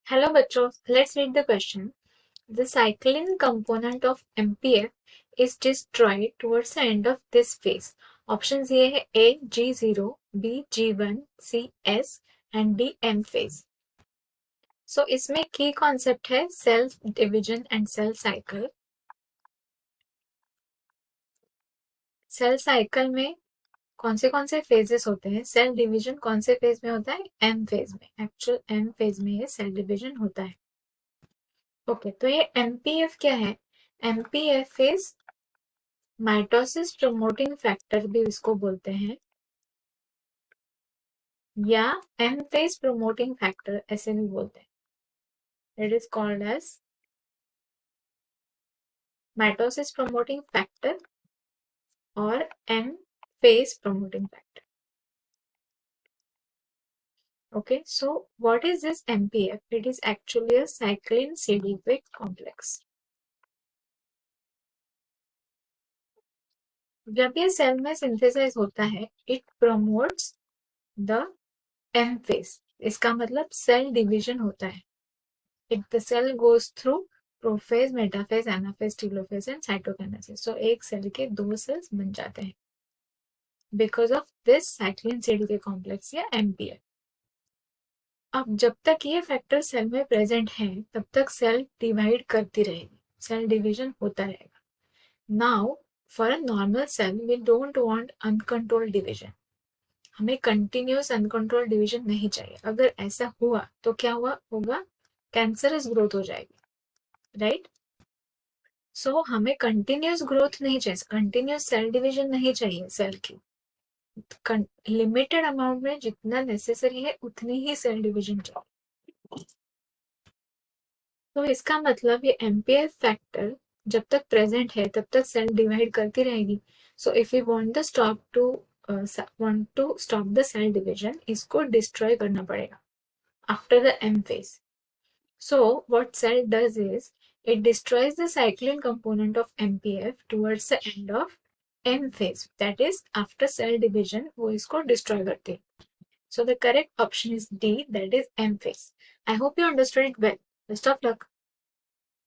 Hello बच्चों, let's read the question. The cyclin component of MPF is destroyed towards the end of this phase. Options ये है A G0, B G1, C S and D M phase. So इसमें की concept है cell division and cell cycle. Cell cycle में कौन से phases होते हैं? सेल डिवीजन कौन से फेज में होता है? एम फेज में. एक्चुअल एम फेज में ये सेल डिवीजन होता है. ओके, तो ये एमपीएफ क्या है? MPF is mitosis promoting factor भी इसको बोलते हैं, या एम फेज प्रमोटिंग फैक्टर ऐसे भी बोलते हैं. It is called as mitosis promoting factor और M phase promoting factor. Okay, so what is this MPF? It is actually a cyclin CDP complex. जब ये सेल में सिंथेसाइज होता है, it promotes the M phase. इसका मतलब cell division होता है. If the cell goes through prophase, metaphase, anaphase, telophase and cytokinesis. So एक सेल के दो सेल्स बन जाते हैं because of this cyclin CDK complex या एमपीएफ. अब जब तक ये फैक्टर सेल में प्रेजेंट है तब तक सेल डिवाइड करती रहेगी, सेल डिवीजन होता रहेगा. Now for a normal cell we don't want uncontrolled division. हमें कंटिन्यूस अनकंट्रोल्ड डिवीजन नहीं चाहिए. अगर ऐसा हुआ तो क्या हुआ होगा? कैंसरस ग्रोथ हो जाएगी, राइट? सो हमें कंटिन्यूस ग्रोथ नहीं चाहिए, कंटिन्यूस सेल डिवीजन नहीं चाहिए. सेल की लिमिटेड अमाउंट में जितना नेसेसरी है उतनी ही सेल डिवीजन चाहिए. तो इसका मतलब ये एमपीएफ फैक्टर जब तक प्रेजेंट है तब तक सेल डिवाइड करती रहेगी. So if you want to stop the cell division, इसको डिस्ट्रॉय करना पड़ेगा after the M phase. So what cell does is it destroys the cyclin component of MPF towards the end of M phase. That is after cell division वो इसको destroy करते हैं. So the correct option is D, that is M phase. I hope you understood it well. Best of luck.